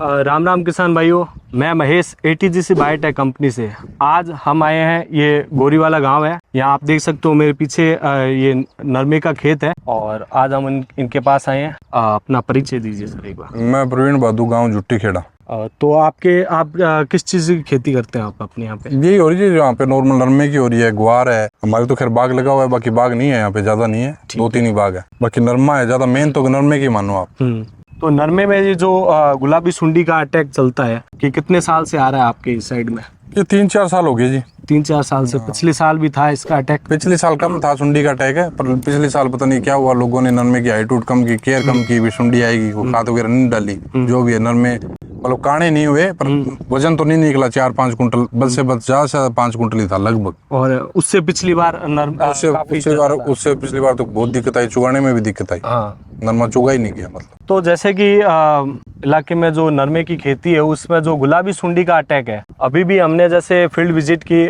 राम राम किसान भाइयों, मैं महेश ATGC बायोटेक कंपनी से। आज हम आए हैं, ये गोरीवाला गांव है। यहाँ आप देख सकते हो मेरे पीछे ये नरमे का खेत है और आज हम इनके पास आए हैं। अपना परिचय दीजिए सर एक बार। मैं प्रवीण बादू, गांव जुट्टी खेड़ा। तो आप किस चीज़ की खेती करते हैं आप अपने यहाँ पे? यही हो रही है यहाँ पे, नॉर्मल नरमे की हो रही है, ग्वार है। हमारे तो खैर बाग लगा हुआ है, बाकी बाग नहीं है यहाँ पे, ज्यादा नहीं है, 2-3 ही बाग है। बाकी नरमा है ज्यादा, मेन तो नरमे की मानो आप। तो नरमे में ये जो गुलाबी सुंडी का अटैक चलता है कि कितने साल से आ रहा है आपके इस साइड में? ये 3-4 साल हो गए जी। 3-4 साल से। पिछले साल भी था इसका अटैक? पिछले साल कम था, सुंडी का अटैक है, पर पिछले साल पता नहीं क्या हुआ, लोगों ने नरमे की हाइट कम की, केयर कम की, भी सुंडी आएगी, वो खाद वगैरह नहीं डाली। जो भी है नरमे मतलब काणे नहीं हुए, पर वजन तो नहीं निकला 4-5 कुंटल, बस से बस ज्यादा से 5 कुंटल ही था लगभग। और उससे पिछली बार उससे पिछली बार तो बहुत दिक्कत आई, चुगाने में भी दिक्कत आई। हाँ, नरमा चुगा ही नहीं गया मतलब। तो जैसे कि इलाके में जो नरमे की खेती है उसमें जो गुलाबी सुंडी का अटैक है, अभी भी हमने जैसे फील्ड विजिट की,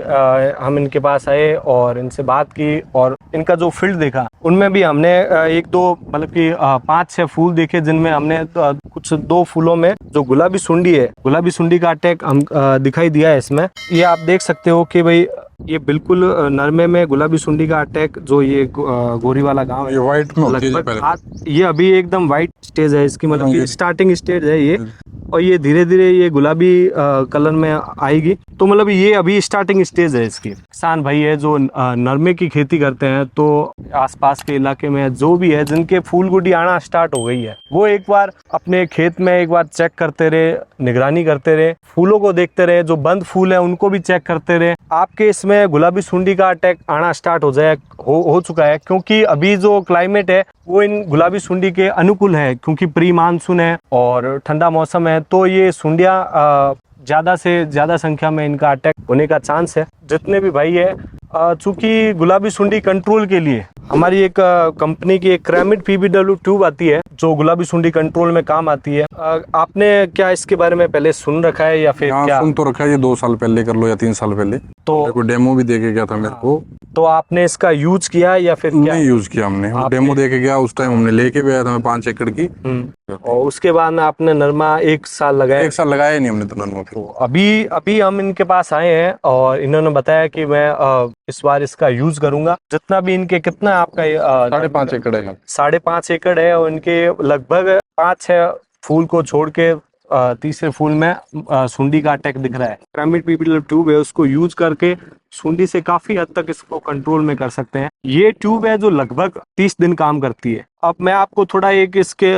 हम इनके पास आए और इनसे बात की और इनका जो फील्ड देखा, उनमें भी हमने 1-2 मतलब कि 5-6 फूल देखे, जिनमें हमने कुछ 2 फूलों में जो गुलाबी सुंडी है, गुलाबी सुंडी का अटैक हम दिखाई दिया है इसमें। ये आप देख सकते हो कि भाई ये बिल्कुल नरमे में गुलाबी सुंडी का अटैक, जो ये गोरीवाला गांव है, ये व्हाइट में होती है पहले। ये अभी एकदम व्हाइट स्टेज है इसकी, मतलब कि स्टार्टिंग स्टेज है ये, और ये धीरे धीरे ये गुलाबी कलर में आएगी। तो मतलब ये अभी स्टार्टिंग स्टेज है इसकी। किसान भाई है जो नरमे की खेती करते हैं, तो आसपास के इलाके में जो भी है जिनके फूल गुटी आना स्टार्ट हो गई है, वो एक बार अपने खेत में एक बार चेक करते रहे, निगरानी करते रहे, फूलों को देखते रहे, जो बंद फूल है उनको भी चेक करते रहे। आपके इसमें गुलाबी सुंडी का अटैक आना स्टार्ट हो चुका है, क्योंकि अभी जो क्लाइमेट है वो इन गुलाबी सुंडी के अनुकूल है, क्योंकि प्री मानसून है और ठंडा मौसम है, तो ये सुंडियां ज्यादा से ज्यादा संख्या में इनका अटैक होने का चांस है। जितने भी भाई है, चूंकि गुलाबी सुंडी कंट्रोल के लिए हमारी एक कंपनी की एक क्रेमिड PBW ट्यूब आती है, जो गुलाबी सुंडी कंट्रोल में काम आती है। आपने क्या इसके बारे में पहले सुन रखा है या फिर क्या? सुन तो रखा है, ये 2 साल पहले कर लो या 3 साल पहले, तो डेमो भी देके गया था मेरे को। तो आपने इसका यूज किया या फिर क्या? नहीं यूज किया हमने, डेमो देके गया उस टाइम, हमने लेके भी आया था 5 एकड़ की। और उसके बाद में आपने नरमा 1 साल लगाया? 1 साल लगाया नहीं हमने तो नरमा। तो अभी हम इनके पास आए हैं और इन्होंने बताया कि मैं इस बार इसका यूज करूंगा। जितना भी इनके, कितना आपका 5.5 एकड़ है। 5.5 एकड़ है, और इनके लगभग 5-6 फूल को छोड़ के तीसरे फूल में सुंडी का अटैक दिख रहा है। क्रेमिड PBW ट्यूब है, उसको यूज करके सुंडी से काफी हद तक इसको कंट्रोल में कर सकते हैं। ये ट्यूब है जो लगभग 30 दिन काम करती है। अब मैं आपको थोड़ा एक इसके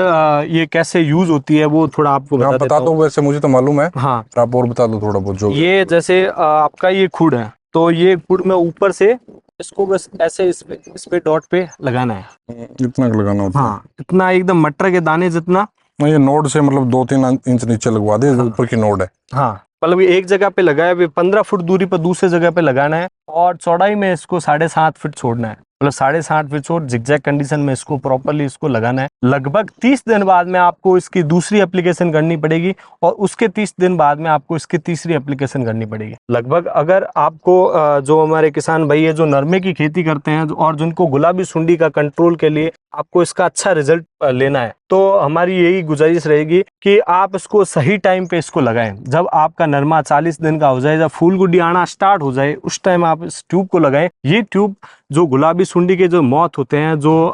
ये कैसे यूज होती है वो थोड़ा आपको बता दो। वैसे मुझे तो मालूम है, हाँ, आप और बता दो थोड़ा बहुत। जो ये जैसे आपका ये खुड है, तो ये खुड में ऊपर से इसको बस ऐसे इस पे डॉट पे लगाना है। इतना लगाना होता है? हाँ, इतना एकदम मटर के दाने जितना। ये नोड से मतलब 2-3 इंच नीचे लगवा दे, हाँ। ऊपर की नोड है। हाँ, मतलब एक जगह पे लगाया, 15 फुट दूरी पर दूसरे जगह पे लगाना है, और चौड़ाई में इसको 7.5 फीट छोड़ना है। मतलब 7.5 फीट छोड़ जिगजैग कंडीशन में इसको प्रॉपरली इसको लगाना है। लगभग 30 दिन बाद में आपको इसकी दूसरी एप्लीकेशन करनी पड़ेगी, और उसके 30 दिन बाद में आपको इसकी तीसरी एप्लीकेशन करनी पड़ेगी। लगभग अगर आपको जो हमारे किसान भाई है जो नरमे की खेती करते हैं और जिनको गुलाबी सुंडी का कंट्रोल के लिए आपको इसका अच्छा रिजल्ट लेना है, तो हमारी यही गुजारिश रहेगी कि आप इसको सही टाइम पे इसको लगाएं। जब आपका नरमा 40 दिन का हो जाए, जब फूल गुड्डी आना स्टार्ट हो जाए, उस टाइम आप इस ट्यूब को लगाएं। ये ट्यूब जो गुलाबी सुंडी के जो मौत होते हैं, जो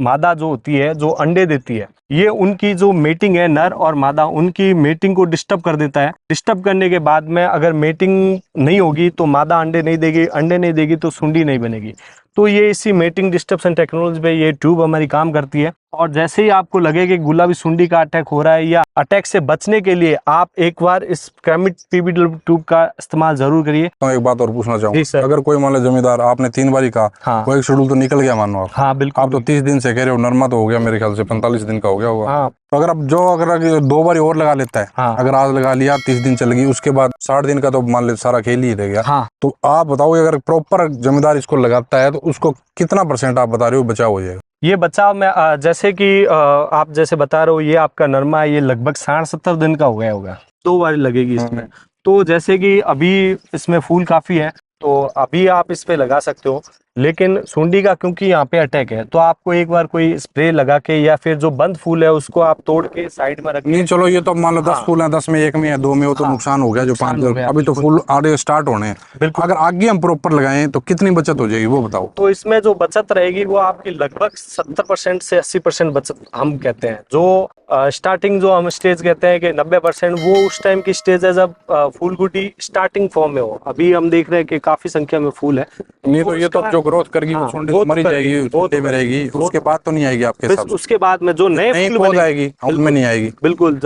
मादा जो होती है, जो अंडे देती है, ये उनकी जो मेटिंग है, नर और मादा, उनकी मेटिंग को डिस्टर्ब कर देता है। डिस्टर्ब करने के बाद में अगर मेटिंग नहीं होगी तो मादा अंडे नहीं देगी, अंडे नहीं देगी तो सुंडी नहीं बनेगी। तो ये इसी मेटिंग डिस्टर्बेंस टेक्नोलॉजी पे ये ट्यूब हमारी काम करती है। और जैसे ही आपको लगे कि गुलाबी सुंडी का अटैक हो रहा है, या अटैक से बचने के लिए आप एक बार इस क्रेमिड PBW ट्यूब का इस्तेमाल जरूर करिए। तो एक बात और पूछना चाहूंगा, अगर कोई मान लो जमींदार, आपने 3 बार कहा, हाँ, वो एक शेड्यूल तो निकल गया मानो आप। हाँ बिल्कुल। आप तो 30 दिन से कह रहे हो, नरमा तो हो गया मेरे ख्याल से 45 दिन का हो गया होगा। हाँ। तो अगर अगर 2 बार और लगा लेता है, हाँ, अगर आज लगा लिया, 30 दिन चल गई, उसके बाद 60 दिन का तो मान ले सारा खेल ही रह गया। हाँ। तो आप बताओ, अगर प्रॉपर जमींदार इसको लगाता है तो उसको कितना % आप बता रहे हो बचाव हो जाएगा? ये बचाव में जैसे कि आप जैसे बता रहे हो, ये आपका नरमा ये लगभग 60-70 दिन का हो गया होगा, 2 बार लगेगी इसमें। तो जैसे कि अभी इसमें फूल काफी है, तो अभी आप इस पे लगा सकते हो, लेकिन सुंडी का क्योंकि यहाँ पे अटैक है, तो आपको एक बार कोई स्प्रे लगा के या फिर जो बंद फूल है उसको आप तोड़ के साइड में रख नहीं चलो ये तो मान लो 10 हाँ। फूल हैं, 10 में 1 में या 2 में वो तो हाँ। नुकसान हो गया जो 5 हो गया, अभी तो फूल आगे स्टार्ट होने हैं। बिल्कुल। अगर आगे हम प्रॉपर लगाएं तो कितनी बचत हो जाएगी वो बताओ। तो इसमें जो बचत रहेगी वो आपकी लगभग 70% से 80% बचत हम कहते हैं। जो स्टार्टिंग जो हम स्टेज कहते हैं कि 90% वो उस टाइम की स्टेज है जब फूल गुटी स्टार्टिंग फॉर्म में हो। अभी हम देख रहे हैं कि काफी संख्या में फूल है, नहीं तो ये तो जो ग्रोथ करेगी वो हाँ, सुंडी वो तो तो मरी करेगी, जाएगी, वो सुंडी तो में रहेगी, करेगी, उसके बाद तो नहीं आएगी आपके फिर हिसाब से। उसके बाद में जो नए नई फूल पौध बनेंगे, आएगी उसमें नहीं आएगी। बिल्कुल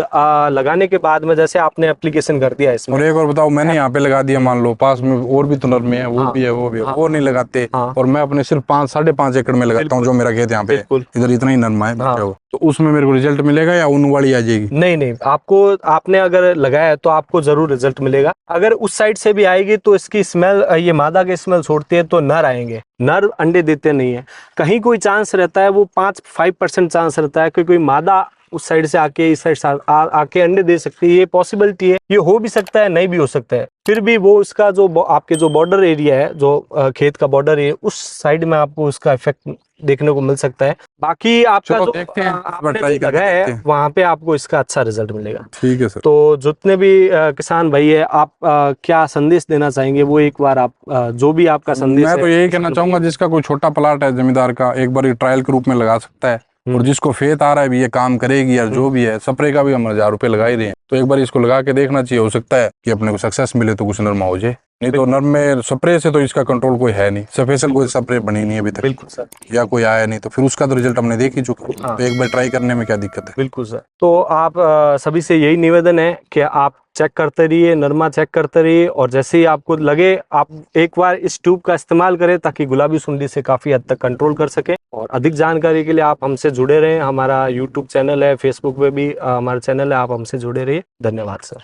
लगाने के बाद में जैसे आपने एप्लीकेशन कर दिया इसमें, और एक और बताओ, मैंने यहाँ पे लगा दिया, मान लो पास में और भी तो नर में है, वो भी है, वो भी है, वो नहीं लगाते, हाँ। और मैं अपने सिर्फ 5-5.5 एकड़ में लगाता हूँ जो मेरा खेत यहाँ पे है, बिल्कुल। इधर इतना ही नरमा है हाँ। तो उसमें मेरे को रिजल्ट मिलेगा या ऊन वाली आ जाएगी? नहीं नहीं, आपको आपने अगर लगाया है तो आपको जरूर रिजल्ट मिलेगा। अगर उस साइड से भी आएगी तो इसकी स्मेल, ये मादा की स्मेल छोड़ती है, तो नर आएंगे। नर अंडे देते नहीं है। कहीं कोई चांस रहता है, वो 5% चांस रहता है कि कोई मादा उस साइड से आके इस साइड से आके अंडे दे सकती है। ये पॉसिबिलिटी है, ये हो भी सकता है, नहीं भी हो सकता है। फिर भी वो उसका जो आपके जो बॉर्डर एरिया है, जो खेत का बॉर्डर एरिया, उस साइड में आपको उसका इफेक्ट देखने को मिल सकता है। बाकी आपका चलो जो देखते हैं, आपने ट्राई जो करके लगाया देखते है हैं। वहां पे आपको इसका अच्छा रिजल्ट मिलेगा। ठीक है सर। तो जितने भी किसान भाई है, आप क्या संदेश देना चाहेंगे, वो एक बार आप जो भी आपका संदेश मैं है तो यही कहना चाहूंगा, जिसका कोई छोटा प्लाट है जमींदार का, एक बार ट्रायल के रूप में लगा सकता है। और जिसको फेत आ रहा है भी ये काम करेगी यार, जो भी है, स्प्रे का भी हम 1000 रुपए लगा ही रहे हैं, तो एक बार इसको लगा के देखना चाहिए। हो सकता है कि अपने को सक्सेस मिले तो कुछ नरमा हो जाए, नहीं तो नर्म में स्प्रे से तो इसका कंट्रोल कोई है नहीं, स्पेशल कोई स्प्रे बनी नहीं अभी तक। बिल्कुल सर। या कोई आया नहीं, तो फिर उसका तो रिजल्ट हमने देख ही चुका। हाँ। तो एक बार ट्राई करने में क्या दिक्कत है? बिल्कुल सर। तो आप सभी से यही निवेदन है कि आप चेक करते रहिए, नरमा चेक करते रहिए, और जैसे ही आपको लगे आप एक बार इस ट्यूब का इस्तेमाल करें, ताकि गुलाबी सुंडी से काफ़ी हद तक कंट्रोल कर सकें। और अधिक जानकारी के लिए आप हमसे जुड़े रहें। हमारा यूट्यूब चैनल है, फेसबुक पे भी हमारा चैनल है, आप हमसे जुड़े रहिए। धन्यवाद सर।